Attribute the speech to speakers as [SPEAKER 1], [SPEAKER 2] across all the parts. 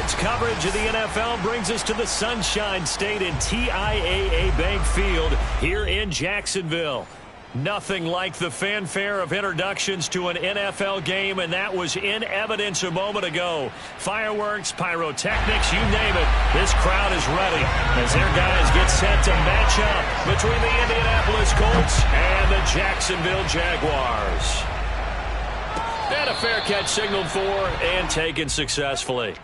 [SPEAKER 1] Tonight's coverage of the NFL brings us to the Sunshine State and TIAA Bank Field here in Jacksonville. Nothing like the fanfare of introductions to an NFL game, and that was in evidence a moment ago. Fireworks, pyrotechnics, you name it. This crowd is ready as their guys get set to match up between the Indianapolis Colts and the Jacksonville Jaguars. And a fair catch signaled for and taken successfully.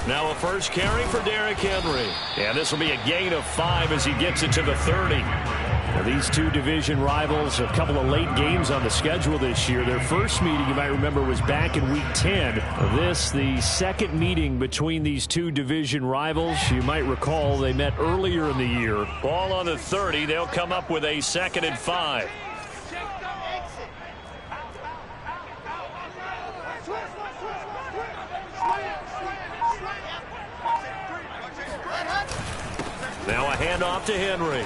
[SPEAKER 1] Now a first carry for Derrick Henry. And this will be a gain of 5 as he gets it to the 30. Now these two division rivals, a couple of late games on the schedule this year. Their first meeting, you might remember, was back in Week 10. This, the second meeting between these two division rivals. You might recall they met earlier in the year. Ball on the 30. They'll come up with a 2nd and 5. Now a handoff to Henry.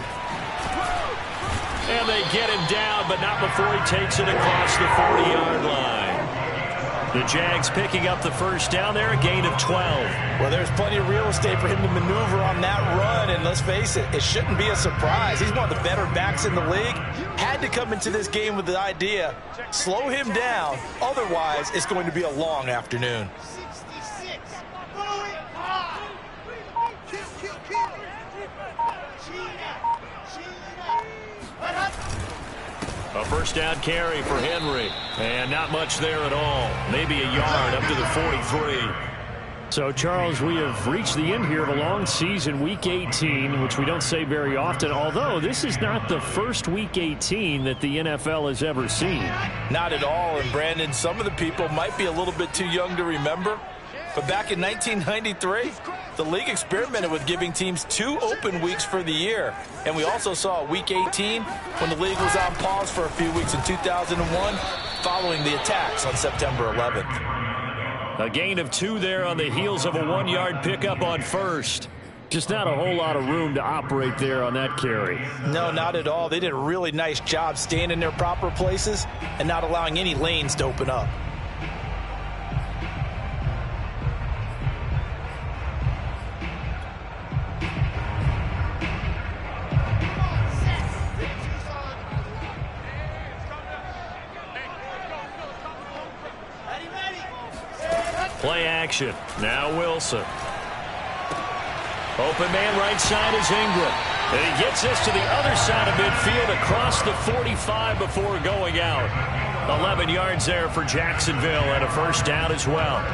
[SPEAKER 1] And they get him down, but not before he takes it across the 40-yard line. The Jags picking up the first down there, a gain of 12.
[SPEAKER 2] Well, there's plenty of real estate for him to maneuver on that run, and let's face it, it shouldn't be a surprise. He's one of the better backs in the league. Had to come into this game with the idea, slow him down, otherwise it's going to be a long afternoon.
[SPEAKER 1] A first down carry for Henry. And not much there at all. Maybe a yard up to the 43. So, Charles, we have reached the end here of a long season, Week 18, which we don't say very often, although this is not the first Week 18 that the NFL has ever seen.
[SPEAKER 2] Not at all. And, Brandon, some of the people might be a little bit too young to remember, but back in 1993, the league experimented with giving teams 2 open weeks for the year. And we also saw Week 18 when the league was on pause for a few weeks in 2001 following the attacks on September 11th.
[SPEAKER 1] A gain of 2 there on the heels of a 1-yard pickup on first. Just not a whole lot of room to operate there on that carry.
[SPEAKER 2] No, not at all. They did a really nice job staying in their proper places and not allowing any lanes to open up.
[SPEAKER 1] Play action. Now Wilson. Open man right side is Ingram. And he gets this to the other side of midfield across the 45 before going out. 11 yards there for Jacksonville and a first down as well.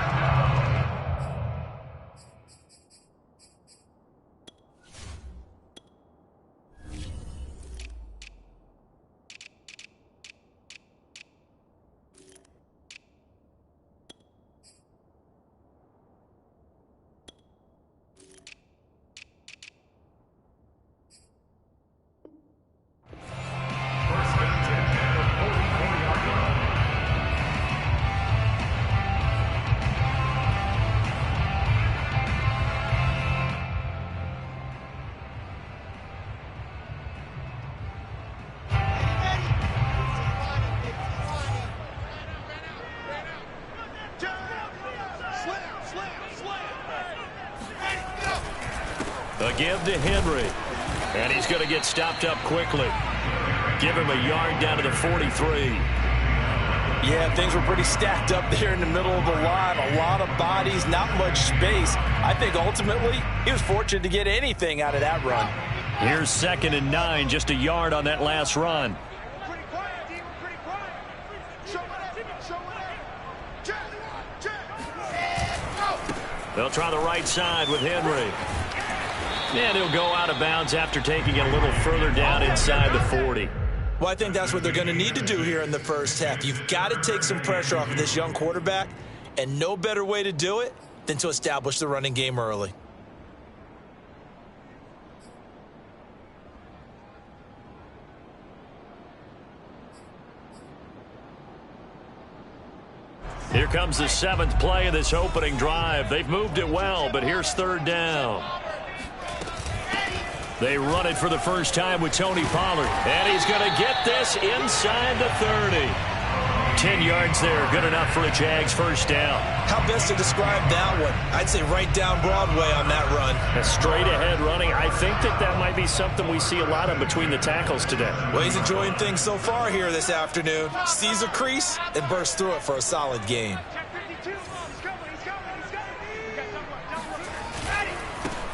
[SPEAKER 1] A give to Henry. And he's going to get stopped up quickly. Give him a yard down to the 43.
[SPEAKER 2] Yeah, things were pretty stacked up there in the middle of the line. A lot of bodies, not much space. I think ultimately he was fortunate to get anything out of that run.
[SPEAKER 1] Here's 2nd and 9, just a yard on that last run. They'll try the right side with Henry. And he'll go out of bounds after taking it a little further down inside the 40.
[SPEAKER 2] Well, I think that's what they're going to need to do here in the first half. You've got to take some pressure off of this young quarterback, and no better way to do it than to establish the running game early.
[SPEAKER 1] comes the 7th play of this opening drive. They've moved it well, but here's 3rd down. They run it for the first time with Tony Pollard. And he's going to get this inside the 30. 10 yards there, good enough for a Jags first down.
[SPEAKER 2] How best to describe that one? I'd say right down Broadway on that run.
[SPEAKER 1] A straight ahead running. I think that might be something we see a lot of between the tackles today.
[SPEAKER 2] Well, he's enjoying things so far here this afternoon. Sees a crease and bursts through it for a solid gain.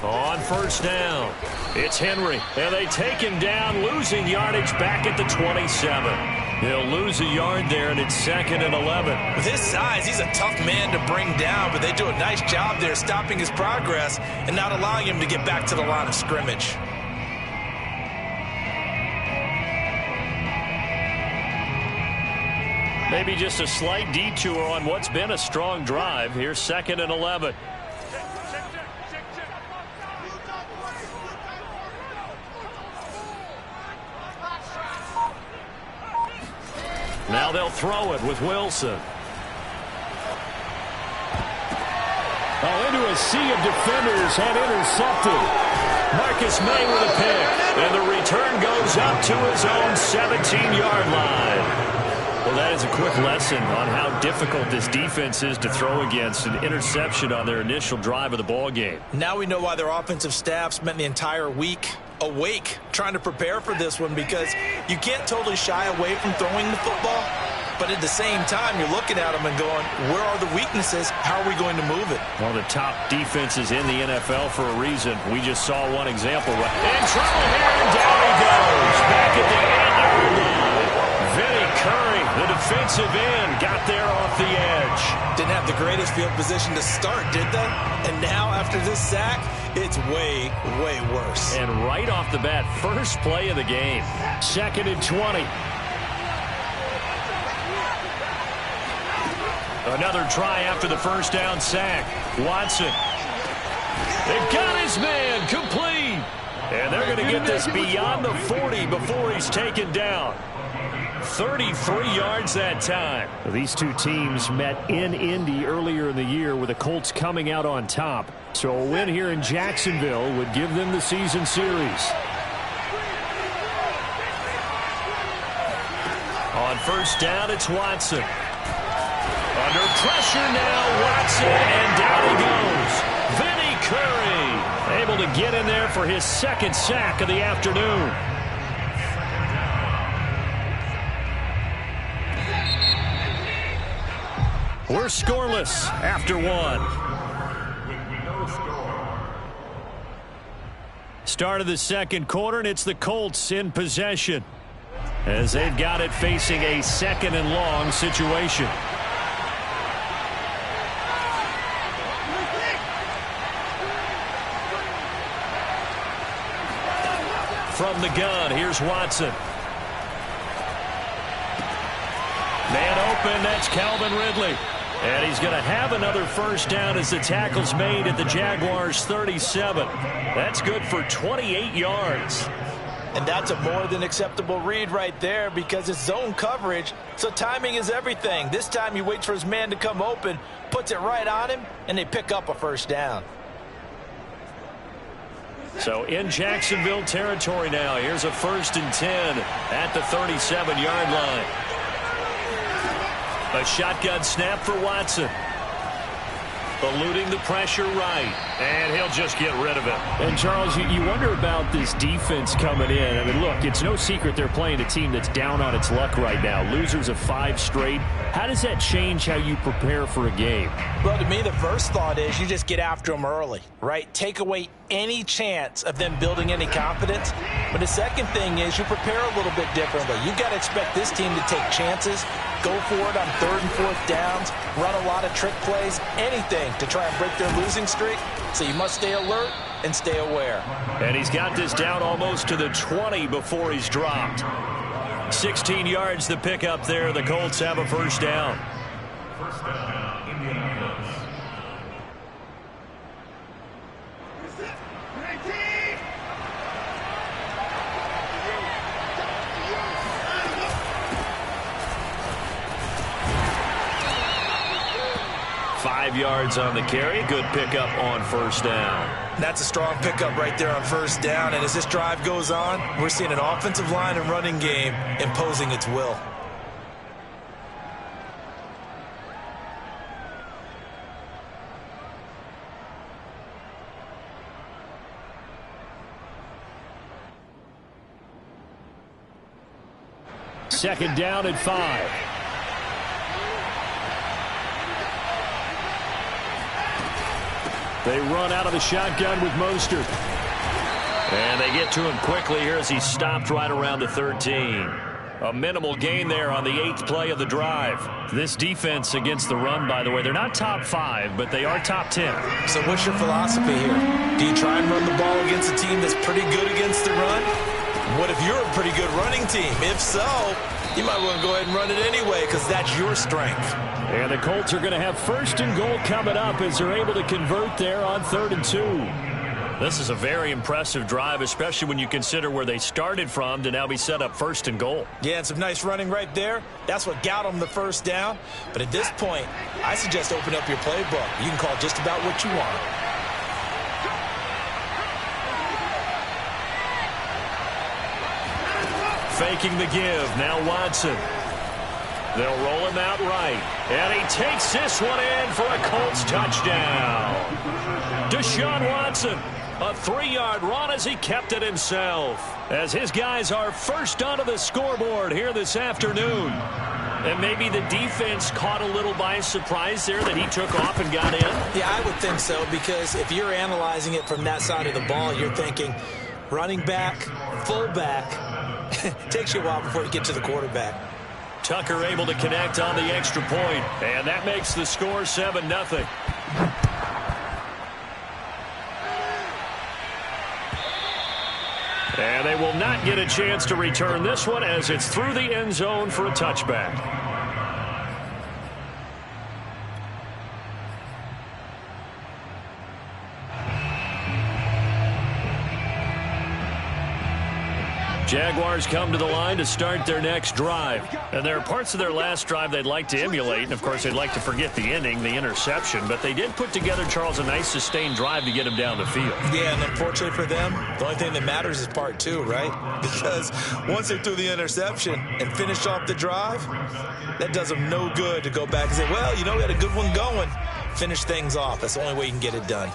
[SPEAKER 1] On first down, it's Henry, and they take him down, losing yardage back at the 27. He'll lose a yard there, and it's 2nd and 11.
[SPEAKER 2] With his size, he's a tough man to bring down, but they do a nice job there stopping his progress and not allowing him to get back to the line of scrimmage.
[SPEAKER 1] Maybe just a slight detour on what's been a strong drive. Here's 2nd and 11. Now they'll throw it with Wilson. Into a sea of defenders and intercepted. Marcus May with a pick. And the return goes up to his own 17-yard line. Well, that is a quick lesson on how difficult this defense is to throw against. An interception on their initial drive of the ball game.
[SPEAKER 2] Now we know why their offensive staff spent the entire week awake trying to prepare for this one, because you can't totally shy away from throwing the football, but at the same time you're looking at them and going, where are the weaknesses? How are we going to move it?
[SPEAKER 1] One of the top defenses in the NFL for a reason. We just saw one example. In trouble here, and down he goes. Back at the 8-yard line. Vinny Curry, the defensive end, got there off the edge.
[SPEAKER 2] Didn't have the greatest field position to start, did they? And now after this sack, it's way, way worse.
[SPEAKER 1] And right off the bat, first play of the game. 2nd and 20. Another try after the first down sack. Watson. They've got his man complete. And they're going to get this beyond the 40 before he's taken down. 33 yards that time. These two teams met in Indy earlier in the year, with the Colts coming out on top. So a win here in Jacksonville would give them the season series. On first down, it's Watson. Under pressure now, Watson, and down he goes. Vinny Curry able to get in there for his 2nd sack of the afternoon. We're scoreless after one. Start of the 2nd quarter, and it's the Colts in possession, as they've got it facing a 2nd and long situation. From the gun, here's Watson. Man open, that's Calvin Ridley. And he's going to have another first down as the tackle's made at the Jaguars' 37. That's good for 28 yards.
[SPEAKER 2] And that's a more than acceptable read right there, because it's zone coverage, so timing is everything. This time he waits for his man to come open, puts it right on him, and they pick up a first down.
[SPEAKER 1] So in Jacksonville territory now. Here's a 1st and 10 at the 37-yard line. A shotgun snap for Watson. Eluding the pressure right. And he'll just get rid of it. And, Charles, you wonder about this defense coming in. I mean, look, it's no secret they're playing a team that's down on its luck right now. Losers of 5 straight. How does that change how you prepare for a game?
[SPEAKER 2] Well, to me, the first thought is you just get after them early, right? Take away any chance of them building any confidence. But the second thing is you prepare a little bit differently. You've got to expect this team to take chances, go for it on 3rd and 4th downs, run a lot of trick plays, anything to try and break their losing streak. So you must stay alert and stay aware.
[SPEAKER 1] And he's got this down almost to the 20 before he's dropped. 16 yards the pickup there. The Colts have a first down.
[SPEAKER 3] First down, Indianapolis.
[SPEAKER 1] 5 yards on the carry. Good pickup on first down.
[SPEAKER 2] That's a strong pickup right there on first down. And as this drive goes on, we're seeing an offensive line and running game imposing its will.
[SPEAKER 1] Second down and 5. They run out of the shotgun with Mostert. And they get to him quickly here as he's stopped right around the 13. A minimal gain there on the 8th play of the drive. This defense against the run, by the way, they're not top 5, but they are top 10.
[SPEAKER 2] So what's your philosophy here? Do you try and run the ball against a team that's pretty good against the run? What if you're a pretty good running team? If so, you might want to go ahead and run it anyway because that's your strength.
[SPEAKER 1] And the Colts are going to have first and goal coming up as they're able to convert there on 3rd and 2. This is a very impressive drive, especially when you consider where they started from to now be set up 1st and goal.
[SPEAKER 2] Yeah, and some nice running right there. That's what got them the first down. But at this point, I suggest open up your playbook. You can call just about what you want.
[SPEAKER 1] Faking the give. Now Watson. They'll roll him out right. And he takes this one in for a Colts touchdown. Deshaun Watson, a 3-yard run as he kept it himself. As his guys are first onto the scoreboard here this afternoon. And maybe the defense caught a little by surprise there that he took off and got in.
[SPEAKER 2] Yeah, I would think so, because if you're analyzing it from that side of the ball, you're thinking running back, fullback. Takes you a while before you get to the quarterback.
[SPEAKER 1] Tucker able to connect on the extra point, and that makes the score 7-0. And they will not get a chance to return this one as it's through the end zone for a touchback. Jaguars come to the line to start their next drive. And there are parts of their last drive they'd like to emulate. And, of course, they'd like to forget the ending, the interception. But they did put together, Charles, a nice sustained drive to get him down the field.
[SPEAKER 2] Yeah, and unfortunately for them, the only thing that matters is part 2, right? Because once they threw the interception and finished off the drive, that does them no good to go back and say, well, you know, we had a good one going. Finish things off. That's the only way you can get it done.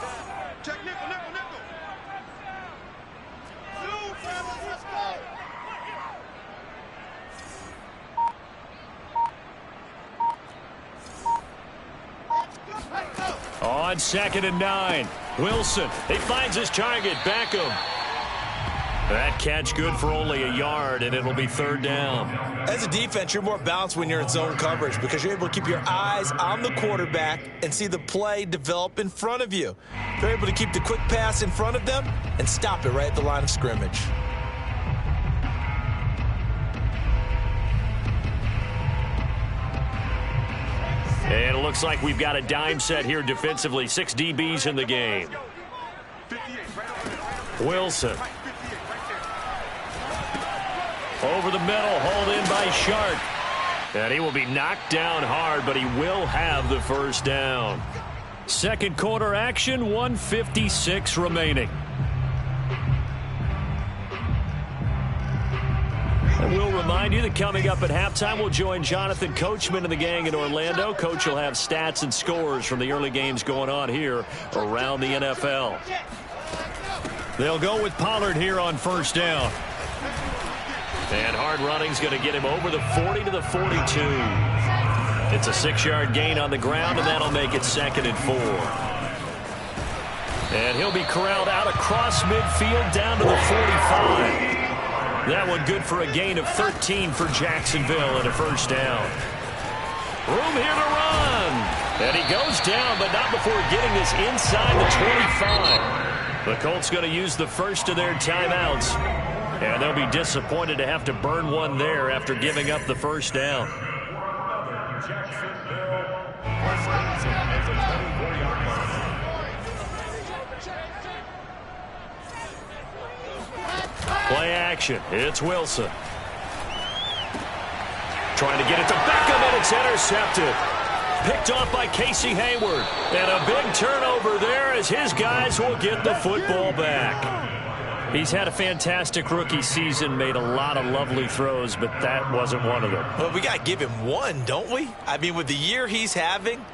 [SPEAKER 1] On 2nd and 9, Wilson, he finds his target, Beckham. That catch good for only a yard, and it'll be 3rd down.
[SPEAKER 2] As a defense, you're more balanced when you're in zone coverage because you're able to keep your eyes on the quarterback and see the play develop in front of you. You're able to keep the quick pass in front of them and stop it right at the line of scrimmage.
[SPEAKER 1] And it looks like we've got a dime set here defensively. 6 DBs in the game. Wilson. Over the middle, hauled in by Sharp. And he will be knocked down hard, but he will have the first down. Second quarter action, 1:56 remaining. And we'll remind you that coming up at halftime, we'll join Jonathan Coachman and the gang in Orlando. Coach will have stats and scores from the early games going on here around the NFL. They'll go with Pollard here on first down. And hard running's going to get him over the 40 to the 42. It's a 6-yard gain on the ground, and that'll make it 2nd and 4. And he'll be corralled out across midfield down to the 45. That one good for a gain of 13 for Jacksonville and a first down. Room here to run. And he goes down, but not before getting this inside the 25. The Colts going to use the first of their timeouts. And they'll be disappointed to have to burn one there after giving up the first down. Play action. It's Wilson. Trying to get it to Beckham, and it's intercepted. Picked off by Casey Hayward. And a big turnover there as his guys will get the football back. He's had a fantastic rookie season, made a lot of lovely throws, but that wasn't one of them.
[SPEAKER 2] Well, we got to give him one, don't we? I mean, with the year he's having,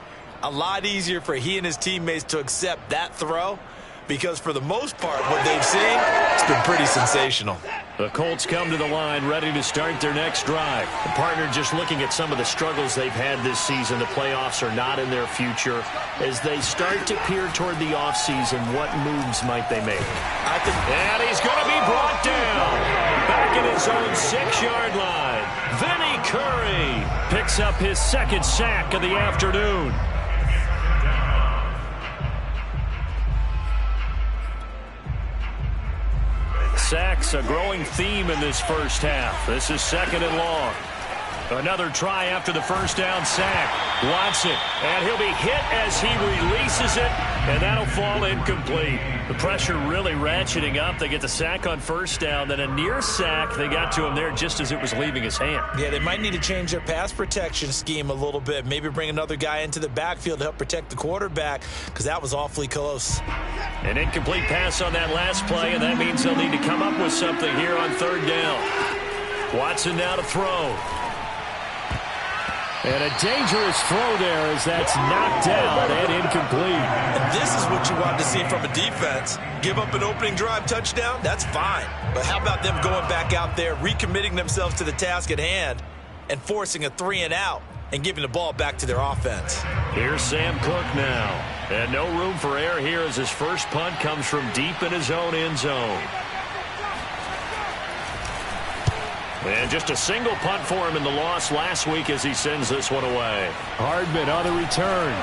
[SPEAKER 2] a lot easier for he and his teammates to accept that throw, because for the most part, what they've seen, it's been pretty sensational.
[SPEAKER 1] The Colts come to the line ready to start their next drive. The partner just looking at some of the struggles they've had this season. The playoffs are not in their future. As they start to peer toward the offseason, what moves might they make? And he's going to be brought down. Back at his own 6-yard line. Vinny Curry picks up his second sack of the afternoon. Sacks, a growing theme in this first half. This is 2nd and long. Another try after the first down sack. Watson, and he'll be hit as he releases it, and that'll fall incomplete. The pressure really ratcheting up. They get the sack on first down, then a near sack. They got to him there just as it was leaving his hand.
[SPEAKER 2] Yeah, they might need to change their pass protection scheme a little bit. Maybe bring another guy into the backfield to help protect the quarterback, because that was awfully close.
[SPEAKER 1] An incomplete pass on that last play, and that means they'll need to come up with something here on 3rd down. Watson now to throw. And a dangerous throw there as that's knocked down and incomplete.
[SPEAKER 2] And this is what you want to see from a defense. Give up an opening drive touchdown, that's fine. But how about them going back out there, recommitting themselves to the task at hand, and forcing a 3-and-out and giving the ball back to their offense.
[SPEAKER 1] Here's Sam Cook now. And no room for error here as his first punt comes from deep in his own end zone. And just a single punt for him in the loss last week as he sends this one away. Hardman on the return.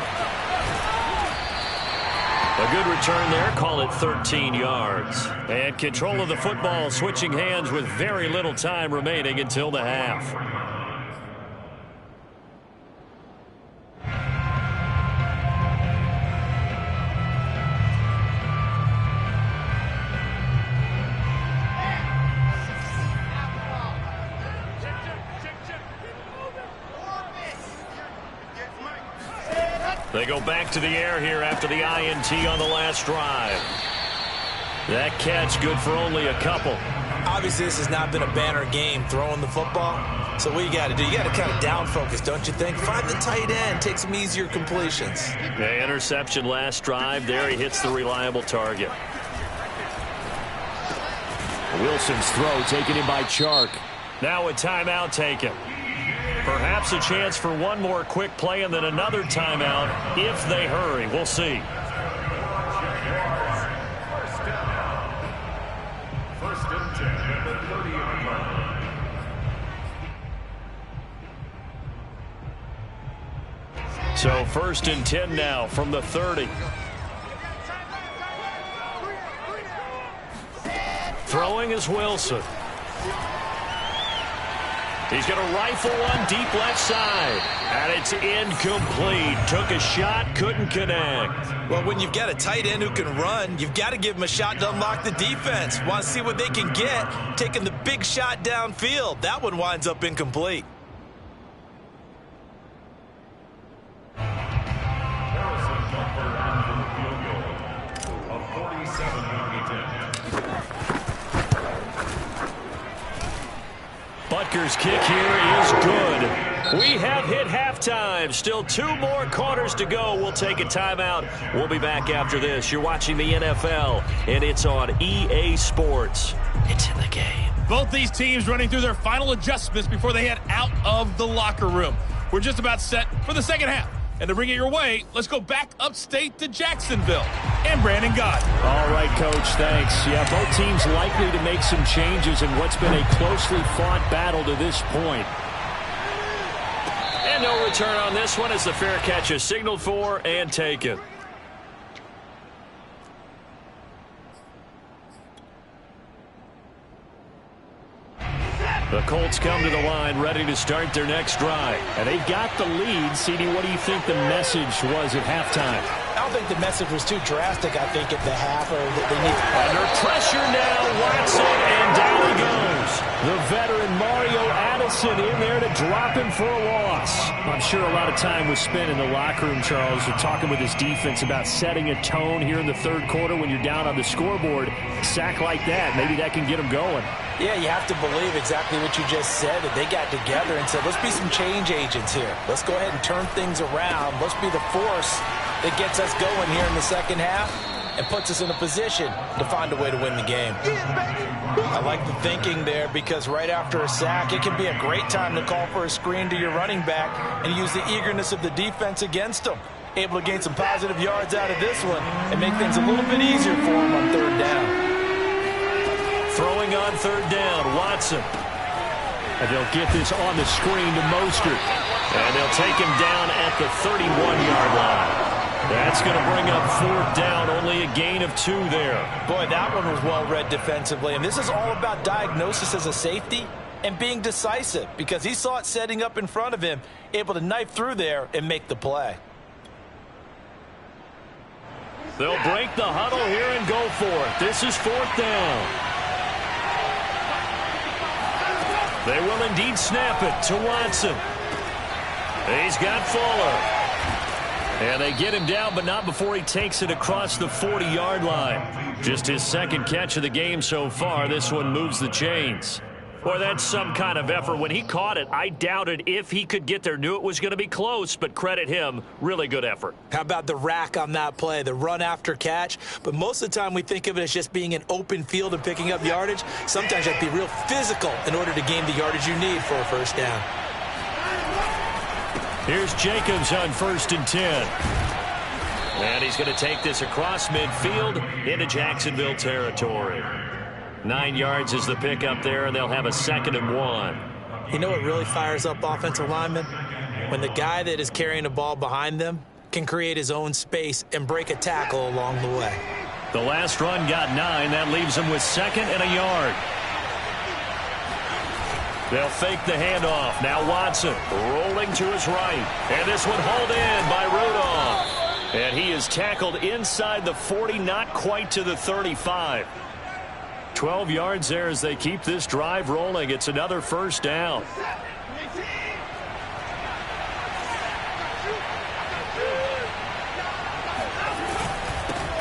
[SPEAKER 1] A good return there. Call it 13 yards. And control of the football switching hands with very little time remaining until the half. They go back to the air here after the INT on the last drive. That catch good for only a couple.
[SPEAKER 2] Obviously, this has not been a banner game throwing the football. So what you got to do, you got to kind of down focus, don't you think? Find the tight end, take some easier completions.
[SPEAKER 1] The interception last drive. There he hits the reliable target. Wilson's throw taken in by Chark. Now a timeout taken. Perhaps a chance for one more quick play and then another timeout if they hurry. We'll see.
[SPEAKER 3] First and 10 at the 30-yard line.
[SPEAKER 1] So 1st and 10 now from the 30. Throwing is Wilson. He's going to rifle one deep left side. And it's incomplete. Took a shot, couldn't connect.
[SPEAKER 2] Well, when you've got a tight end who can run, you've got to give him a shot to unlock the defense. Want to see what they can get, taking the big shot downfield. That one winds up incomplete.
[SPEAKER 3] Harrison Butker on the field goal of 47-yard attempt.
[SPEAKER 1] Butker's kick here is good. We have hit halftime. Still 2 more quarters to go. We'll take a timeout. We'll be back after this. You're watching the NFL, and it's on EA Sports. It's in the game.
[SPEAKER 4] Both these teams running through their final adjustments before they head out of the locker room. We're just about set for the second half. And to bring it your way, let's go back upstate to Jacksonville. And Brandon Gaudin.
[SPEAKER 1] All right, Coach, thanks. Yeah, both teams likely to make some changes in what's been a closely fought battle to this point. And no return on this one as the fair catch is signaled for and taken. The Colts come to the line ready to start their next drive. And they got the lead. CD, what do you think the message was at halftime?
[SPEAKER 2] don't think the message was too drastic, I think, at the half. Or they need
[SPEAKER 1] under pressure now, Watson, and down he goes. The veteran Mario Addison in there to drop him for a loss. I'm sure a lot of time was spent in the locker room, Charles, talking with his defense about setting a tone here in the third quarter when you're down on the scoreboard. A sack like that, maybe that can get them going.
[SPEAKER 2] Yeah, you have to believe exactly what you just said, that they got together and said, let's be some change agents here. Let's go ahead and turn things around. Let's be the force that gets us going here in the second half and puts us in a position to find a way to win the game. I like the thinking there, because right after a sack, it can be a great time to call for a screen to your running back and use the eagerness of the defense against them. Able to gain some positive yards out of this one and make things a little bit easier for them on third down.
[SPEAKER 1] Throwing on third down, Watson. And they'll get this on the screen to Mostert. And they'll take him down at the 31-yard line. That's going to bring up fourth down, only a gain of 2 there.
[SPEAKER 2] Boy, that one was well read defensively. And this is all about diagnosis as a safety and being decisive, because he saw it setting up in front of him, able to knife through there and make the play.
[SPEAKER 1] They'll break the huddle here and go for it. This is fourth down. They will indeed snap it to Watson. He's got Fuller. And they get him down, but not before he takes it across the 40-yard line. Just his second catch of the game so far. This one moves the chains. Boy, that's some kind of effort. When he caught it, I doubted if he could get there. Knew it was going to be close, but credit him. Really good effort.
[SPEAKER 2] How about the rack on that play, the run after catch? But most of the time we think of it as just being an open field and picking up yardage. Sometimes you have to be real physical in order to gain the yardage you need for a first down.
[SPEAKER 1] Here's Jacobs on 1st and 10. And he's going to take this across midfield into Jacksonville territory. 9 yards is the pickup there, and they'll have a 2nd and 1.
[SPEAKER 2] You know what really fires up offensive linemen? When the guy that is carrying the ball behind them can create his own space and break a tackle along the way.
[SPEAKER 1] The last run got 9. That leaves them with 2nd and a yard. They'll fake the handoff. Now Watson rolling to his right. And this one hauled in by Rudolph. And he is tackled inside the 40, not quite to the 35. 12 yards there as they keep this drive rolling. It's another first down.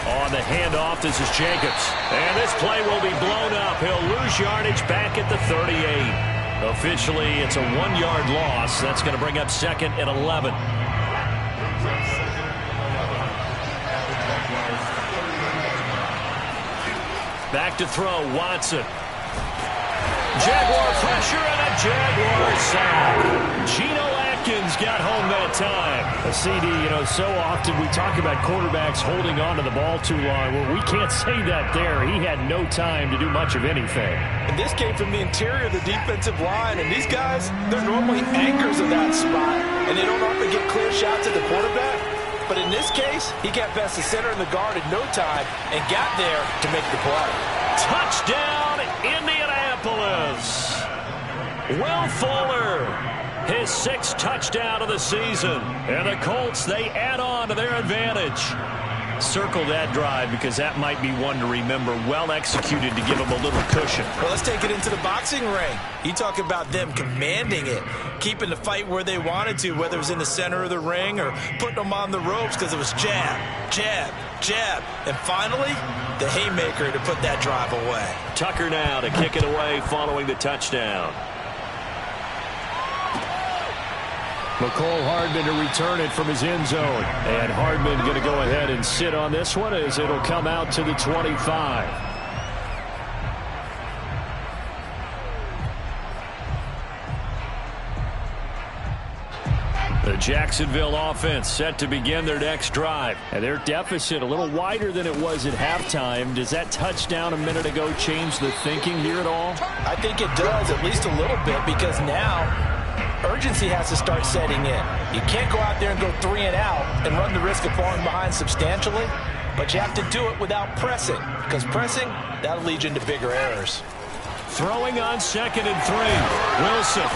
[SPEAKER 1] On the handoff, this is Jacobs. And this play will be blown up. He'll lose yardage back at the 38. Officially, it's a 1-yard loss. That's going to bring up 2nd and 11. Back to throw, Watson. Jaguar pressure and a Jaguar sack. Geno Atkins got home that time. A CD, so often we talk about quarterbacks holding on to the ball too long. Well, we can't say that there. He had no time to do much of anything.
[SPEAKER 2] And this came from the interior of the defensive line. And these guys, they're normally anchors of that spot. And they don't often get clear shots at the quarterback. But in this case, he got past the center and the guard in no time and got there to make the play.
[SPEAKER 1] Touchdown, Indianapolis. Will Fuller, his 6th touchdown of the season. And the Colts, they add on to their advantage. Circle that drive because that might be one to remember. Well executed to give them a little cushion.
[SPEAKER 2] Well, let's take it into the boxing ring. You talk about them commanding it, keeping the fight where they wanted to, whether it was in the center of the ring or putting them on the ropes, because it was jab, jab, jab. And finally, the haymaker to put that drive away.
[SPEAKER 1] Tucker now to kick it away following the touchdown. McCole Hardman to return it from his end zone. And Hardman going to go ahead and sit on this one as it'll come out to the 25. The Jacksonville offense set to begin their next drive. And their deficit a little wider than it was at halftime. Does that touchdown a minute ago change the thinking here at all?
[SPEAKER 2] I think it does, at least a little bit, because now urgency has to start setting in. You can't go out there and go 3 and out and run the risk of falling behind substantially, but you have to do it without pressing, because pressing, that'll lead you into bigger errors.
[SPEAKER 1] Throwing on 2nd and 3. Wilson.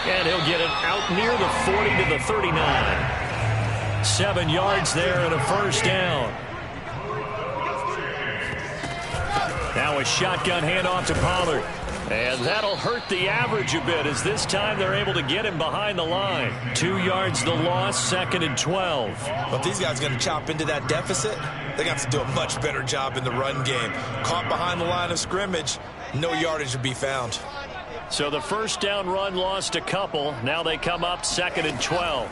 [SPEAKER 1] And he'll get it out near the 40 to the 39. 7 yards there and a first down. Now a shotgun handoff to Pollard. And that'll hurt the average a bit as this time they're able to get him behind the line. 2 yards the loss, 2nd and 12.
[SPEAKER 2] Well, if these guys are going to chop into that deficit, they got to do a much better job in the run game. Caught behind the line of scrimmage, no yardage to be found.
[SPEAKER 1] So the first down run lost a couple. Now they come up 2nd and 12.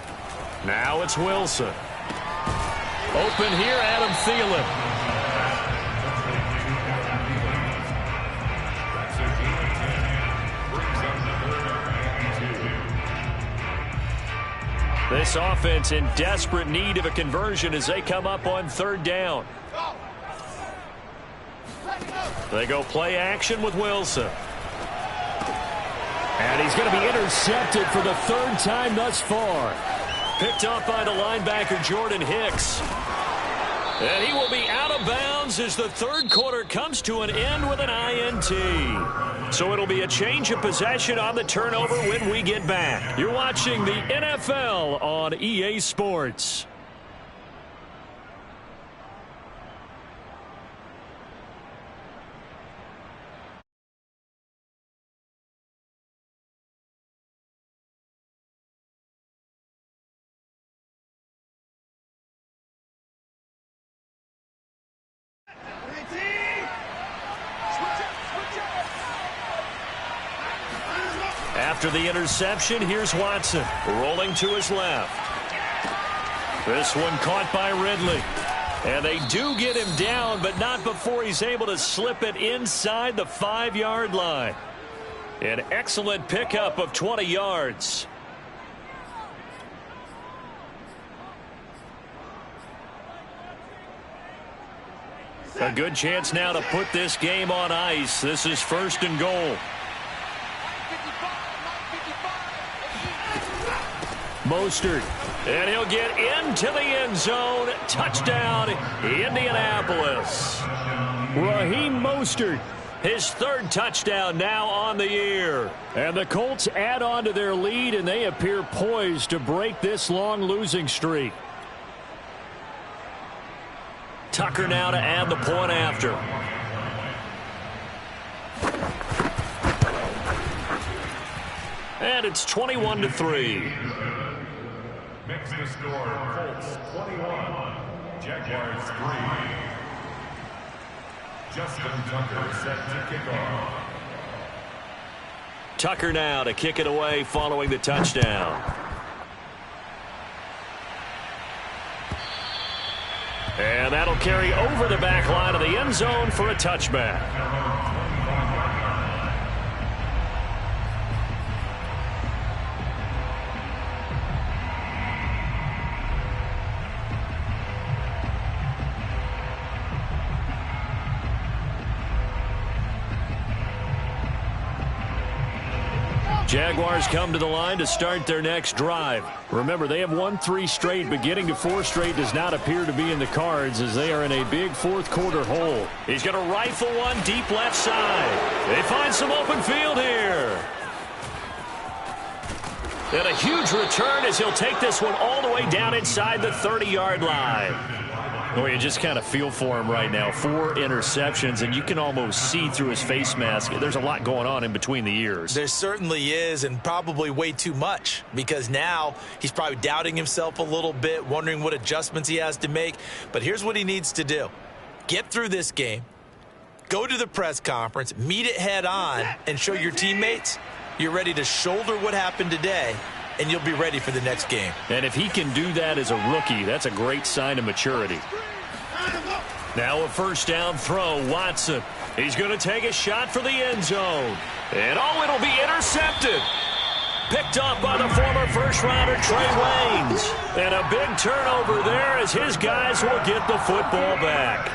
[SPEAKER 1] Now it's Wilson. Open here, Adam Thielen. This offense in desperate need of a conversion as they come up on 3rd down. They go play action with Wilson. And he's going to be intercepted for the 3rd time thus far. Picked up by the linebacker Jordan Hicks. And he will be out of bounds as the 3rd quarter comes to an end with an INT. So it'll be a change of possession on the turnover when we get back. You're watching the NFL on EA Sports. After the interception, here's Watson rolling to his left. This one caught by Ridley. And they do get him down, but not before he's able to slip it inside the 5-yard line. An excellent pickup of 20 yards. A good chance now to put this game on ice. This is 1st and goal. Mostert, and he'll get into the end zone. Touchdown, Indianapolis. Raheem Mostert, his 3rd touchdown now on the year. And the Colts add on to their lead, and they appear poised to break this long losing streak. Tucker now to add the point after. And it's 21-3.
[SPEAKER 3] Makes the score Colts 21, Jaguars 3. Justin Tucker set to kick off.
[SPEAKER 1] Tucker now to kick it away following the touchdown. And that'll carry over the back line of the end zone for a touchback. Jaguars come to the line to start their next drive. Remember, they have won 3 straight, but getting to 4 straight does not appear to be in the cards as they are in a big 4th quarter hole. He's going to rifle one deep left side. They find some open field here. And a huge return as he'll take this one all the way down inside the 30-yard line. Well, you just kind of feel for him right now. 4 interceptions, and you can almost see through his face mask. There's a lot going on in between the ears.
[SPEAKER 2] There certainly is, and probably way too much, because now he's probably doubting himself a little bit, wondering what adjustments he has to make. But here's what he needs to do. Get through this game, go to the press conference, meet it head on, and show your teammates you're ready to shoulder what happened today, and you'll be ready for the next game.
[SPEAKER 1] And if he can do that as a rookie, that's a great sign of maturity. Now a first down throw, Watson. He's going to take a shot for the end zone. And oh, it'll be intercepted. Picked up by the former first-rounder Trey Waynes. And a big turnover there as his guys will get the football back.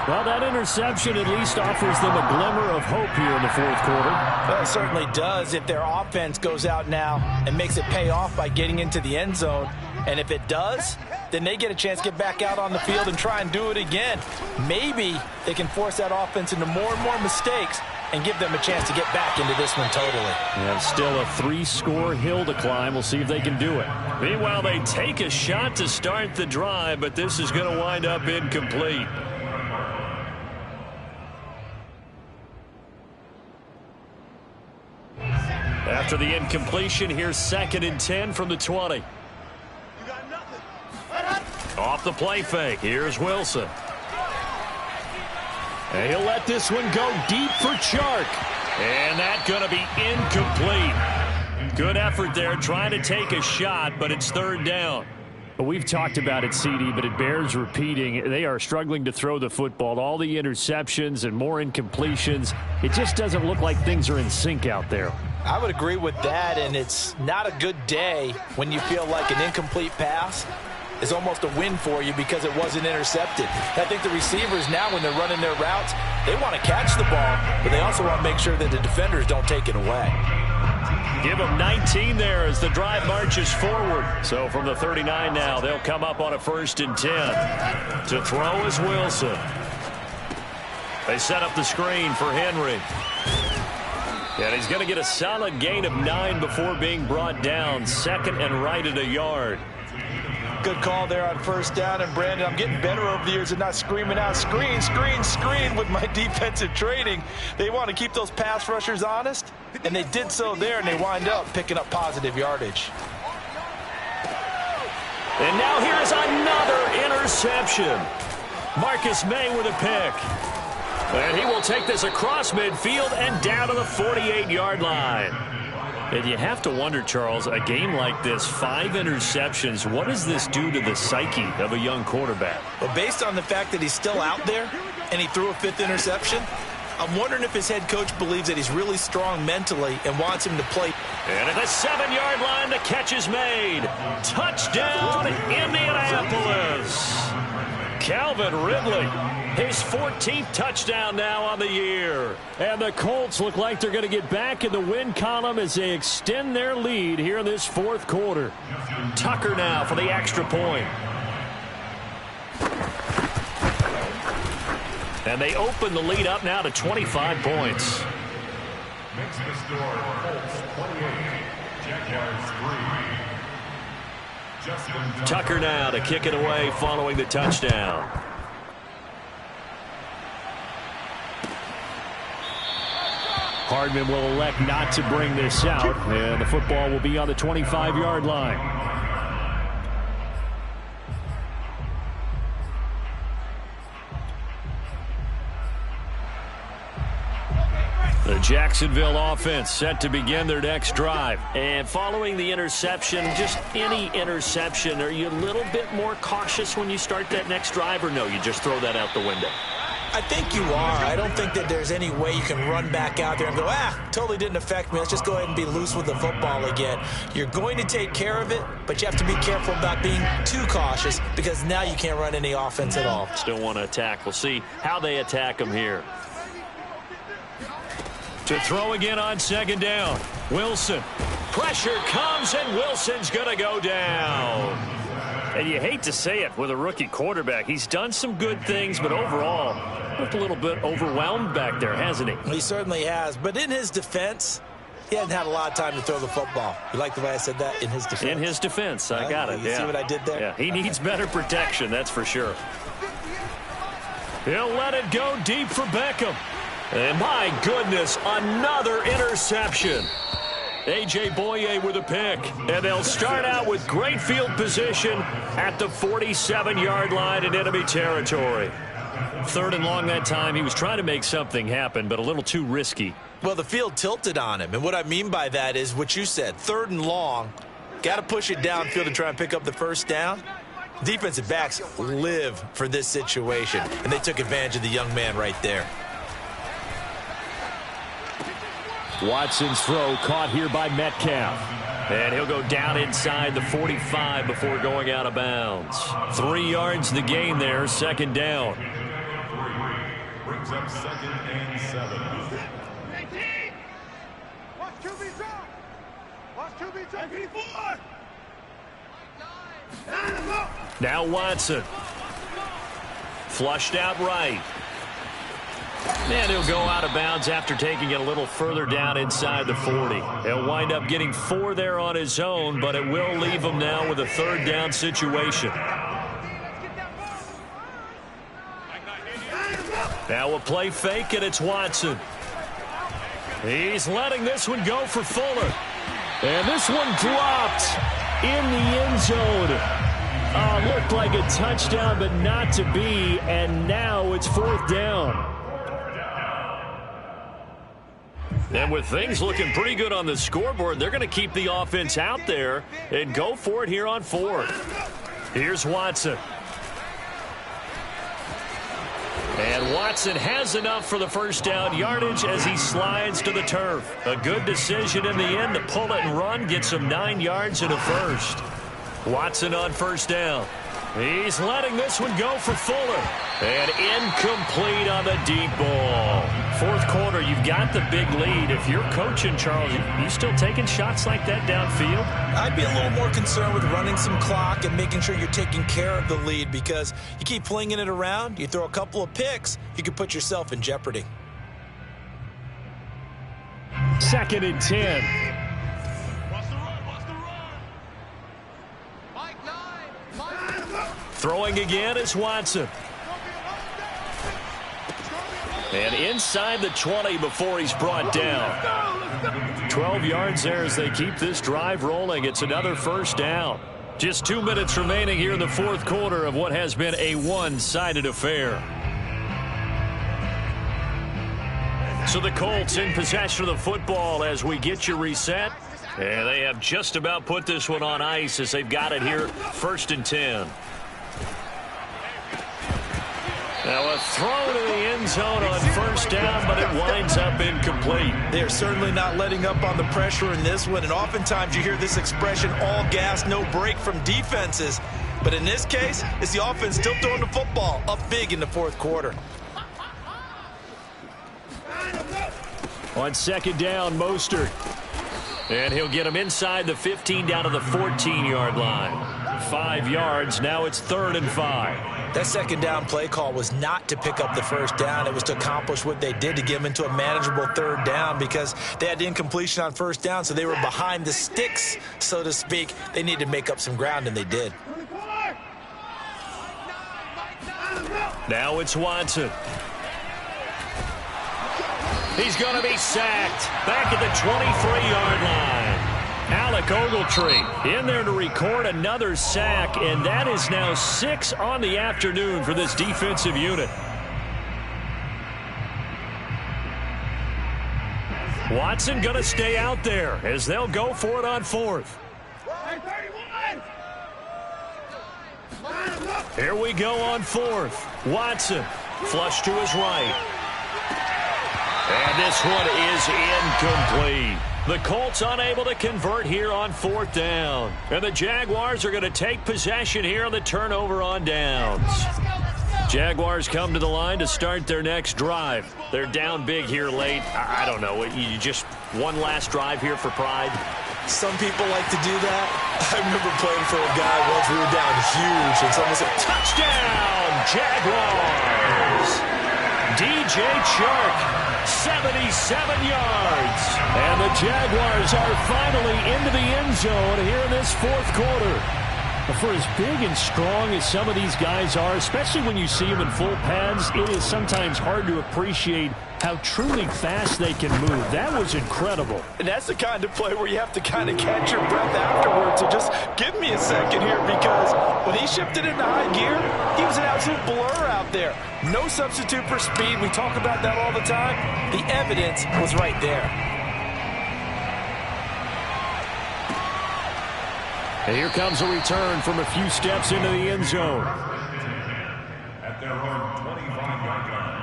[SPEAKER 1] Well, that interception at least offers them a glimmer of hope here in the 4th quarter.
[SPEAKER 2] Well, it certainly does if their offense goes out now and makes it pay off by getting into the end zone. And if it does, then they get a chance to get back out on the field and try and do it again. Maybe they can force that offense into more and more mistakes and give them a chance to get back into this one totally.
[SPEAKER 1] And still a 3-score hill to climb. We'll see if they can do it. Meanwhile, they take a shot to start the drive, but this is going to wind up incomplete. After the incompletion, here's 2nd and 10 from the 20. Off the play fake. Here's Wilson. And he'll let this one go deep for Chark. And that's going to be incomplete. Good effort there trying to take a shot, but it's 3rd down. We've talked about it, CD, but it bears repeating. They are struggling to throw the football. All the interceptions and more incompletions. It just doesn't look like things are in sync out there.
[SPEAKER 2] I would agree with that, and it's not a good day when you feel like an incomplete pass is almost a win for you because it wasn't intercepted. I think the receivers now, when they're running their routes, they want to catch the ball, but they also want to make sure that the defenders don't take it away.
[SPEAKER 1] Give them 19 there as the drive marches forward. So from the 39 now, they'll come up on a 1st and 10. To throw is Wilson. They set up the screen for Henry. And he's going to get a solid gain of 9 before being brought down. 2nd and right at a yard.
[SPEAKER 2] Good call there on 1st down. And, Brandon, I'm getting better over the years and not screaming out, screen, screen, screen with my defensive training. They want to keep those pass rushers honest, and they did so there, and they wind up picking up positive yardage.
[SPEAKER 1] And now here's another interception. Marcus May with a pick. And he will take this across midfield and down to the 48-yard line. And you have to wonder, Charles, a game like this, 5 interceptions, what does this do to the psyche of a young quarterback?
[SPEAKER 2] Well, based on the fact that he's still out there and he threw a 5th interception, I'm wondering if his head coach believes that he's really strong mentally and wants him to play.
[SPEAKER 1] And at the 7-yard line, the catch is made. Touchdown, Indianapolis. Calvin Ridley, his 14th touchdown now on the year. And the Colts look like they're going to get back in the win column as they extend their lead here in this 4th quarter. Tucker now for the extra point. And they open the lead up now to 25 points.
[SPEAKER 3] Makes the score Colts 28, Jaguars 3.
[SPEAKER 1] Tucker now to kick it away following the touchdown. Hardman will elect not to bring this out, and the football will be on the 25-yard line. The Jacksonville offense set to begin their next drive. And following the interception, just any interception, are you a little bit more cautious when you start that next drive, or no, you just throw that out the window?
[SPEAKER 2] I think you are. I don't think that there's any way you can run back out there and go, totally didn't affect me. Let's just go ahead and be loose with the football again. You're going to take care of it, but you have to be careful about being too cautious because now you can't run any offense at all.
[SPEAKER 1] Still want to attack. We'll see how they attack them here. To throw again on 2nd down. Wilson. Pressure comes, and Wilson's going to go down. And you hate to say it with a rookie quarterback. He's done some good things, but overall, looked a little bit overwhelmed back there, hasn't he?
[SPEAKER 2] He certainly has. But in his defense, he hasn't had a lot of time to throw the football. You like the way I said that? In his defense.
[SPEAKER 1] In his defense. I got it.
[SPEAKER 2] You see what I did there?
[SPEAKER 1] Yeah, he needs better protection, that's for sure. He'll let it go deep for Beckham. And my goodness, another interception. A.J. Boye with a pick. And they'll start out with great field position at the 47-yard line in enemy territory. 3rd and long that time. He was trying to make something happen, but a little too risky.
[SPEAKER 2] Well, the field tilted on him. And what I mean by that is what you said. 3rd and long. Got to push it downfield to try and pick up the 1st down. Defensive backs live for this situation. And they took advantage of the young man right there.
[SPEAKER 1] Watson's throw caught here by Metcalf. And he'll go down inside the 45 before going out of bounds. 3 yards the gain there, 2nd down.
[SPEAKER 3] Brings up 2nd and 7.
[SPEAKER 5] Watch QB drop. Watch QB drop.
[SPEAKER 1] Now Watson. Flushed out right. And he'll go out of bounds after taking it a little further down inside the 40. He'll wind up getting 4 there on his own, but it will leave him now with a 3rd down situation. Now a play fake, and it's Watson. He's letting this one go for Fuller. And this one dropped in the end zone. Looked like a touchdown, but not to be. And now it's 4th down. And with things looking pretty good on the scoreboard, they're going to keep the offense out there and go for it here on 4th. Here's Watson. And Watson has enough for the 1st down yardage as he slides to the turf. A good decision in the end to pull it and run, gets him 9 yards and a 1st. Watson on 1st down. He's letting this one go for Fuller. And incomplete on the deep ball. 4th quarter, you've got the big lead. If you're coaching, Charles, you still taking shots like that downfield?
[SPEAKER 2] I'd be a little more concerned with running some clock and making sure you're taking care of the lead, because you keep flinging it around, you throw a couple of picks, you could put yourself in jeopardy.
[SPEAKER 1] 2nd and 10. Throwing again is Watson. And inside the 20 before he's brought down. 12 yards there as they keep this drive rolling. It's another 1st down. Just 2 minutes remaining here in the 4th quarter of what has been a one-sided affair. So the Colts in possession of the football as we get you reset. And they have just about put this one on ice as they've got it here, 1st and 10. Now a throw to the end zone on 1st down, but it winds up incomplete.
[SPEAKER 2] They're certainly not letting up on the pressure in this one, and oftentimes you hear this expression, all gas, no break from defenses. But in this case, it's the offense still throwing the football up big in the 4th quarter.
[SPEAKER 1] On 2nd down, Mostert. And he'll get him inside the 15 down to the 14-yard line. 5 yards, now it's 3rd and 5.
[SPEAKER 2] That 2nd down play call was not to pick up the 1st down. It was to accomplish what they did, to get them into a manageable 3rd down, because they had the incompletion on 1st down, so they were behind the sticks, so to speak. They needed to make up some ground, and they did.
[SPEAKER 1] Now it's Watson. He's going to be sacked back at the 23-yard line. Alec Ogletree in there to record another sack, and that is now 6 on the afternoon for this defensive unit. Watson going to stay out there as they'll go for it on 4th. Here we go on 4th. Watson flush to his right. And this one is incomplete. The Colts unable to convert here on 4th down. And the Jaguars are going to take possession here on the turnover on downs. Jaguars come to the line to start their next drive. They're down big here late. I don't know. You just one last drive here for pride?
[SPEAKER 2] Some people like to do that. I remember playing for a guy once we were down huge, and someone said,
[SPEAKER 1] touchdown, Jaguars! DJ Chark. 77 yards. And the Jaguars are finally into the end zone here in this 4th quarter. For as big and strong as some of these guys are, especially when you see them in full pads, it is sometimes hard to appreciate how truly fast they can move. That was incredible.
[SPEAKER 2] And that's the kind of play where you have to kind of catch your breath afterwards. So just give me a second here, because when he shifted into high gear, he was an absolute blur out there. No substitute for speed. We talk about that all the time. The evidence was right there.
[SPEAKER 1] And here comes a return from a few steps into the end zone.
[SPEAKER 3] At their own 25-yard line.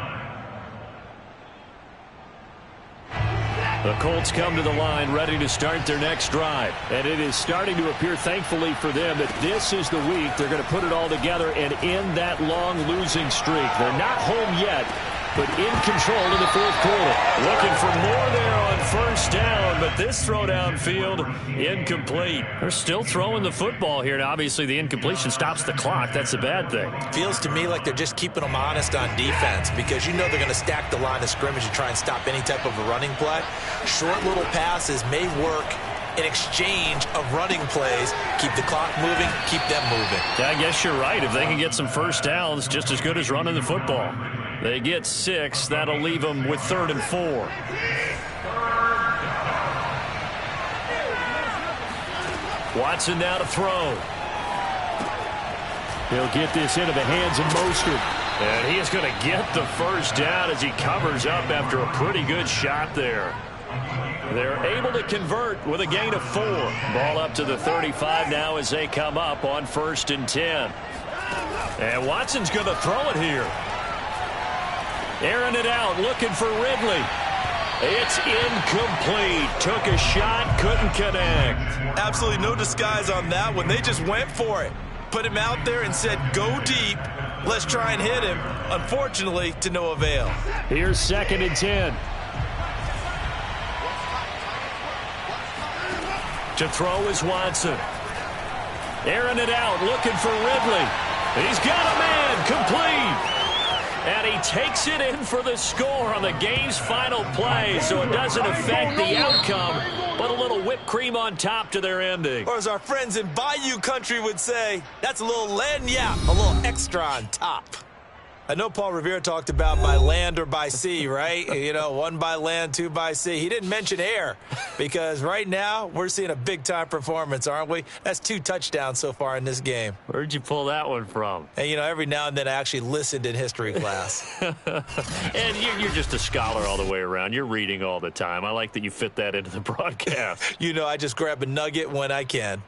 [SPEAKER 1] The Colts come to the line ready to start their next drive. And it is starting to appear, thankfully for them, that this is the week they're going to put it all together and end that long losing streak. They're not home yet, but in control in the fourth quarter. Looking for more there on first down, but this throw downfield incomplete. They're still throwing the football here, and obviously the incompletion stops the clock. That's a bad thing.
[SPEAKER 2] Feels to me like they're just keeping them honest on defense because you know they're going to stack the line of scrimmage and try and stop any type of a running play. Short little passes may work in exchange of running plays. Keep the clock moving, keep them moving.
[SPEAKER 1] Yeah, I guess you're right. If they can get some first downs, just as good as running the football. They get 6. That'll leave them with 3rd and 4. Watson now to throw. He'll get this into the hands of Mostert. And he is going to get the first down as he covers up after a pretty good shot there. They're able to convert with a gain of 4. Ball up to the 35 now as they come up on 1st and 10. And Watson's going to throw it here. Airing it out, looking for Ridley. It's incomplete. Took a shot, couldn't connect.
[SPEAKER 2] Absolutely no disguise on that one. They just went for it. Put him out there and said, go deep. Let's try and hit him. Unfortunately, to no avail.
[SPEAKER 1] Here's 2nd and 10. To throw is Watson. Airing it out, looking for Ridley. He's got a man, complete. And he takes it in for the score on the game's final play, so it doesn't affect the outcome, but a little whipped cream on top to their ending.
[SPEAKER 2] Or as our friends in Bayou Country would say, that's a little lagniappe, a little extra on top. I know Paul Revere talked about by land or by sea, right? You know, 1 by land, 2 by sea. He didn't mention air because right now we're seeing a big-time performance, aren't we? That's 2 touchdowns so far in this game.
[SPEAKER 1] Where'd you pull that one from?
[SPEAKER 2] And, you know, every now and then I actually listened in history class.
[SPEAKER 1] And you're just a scholar all the way around. You're reading all the time. I like that you fit that into the broadcast.
[SPEAKER 2] You know, I just grab a nugget when I can.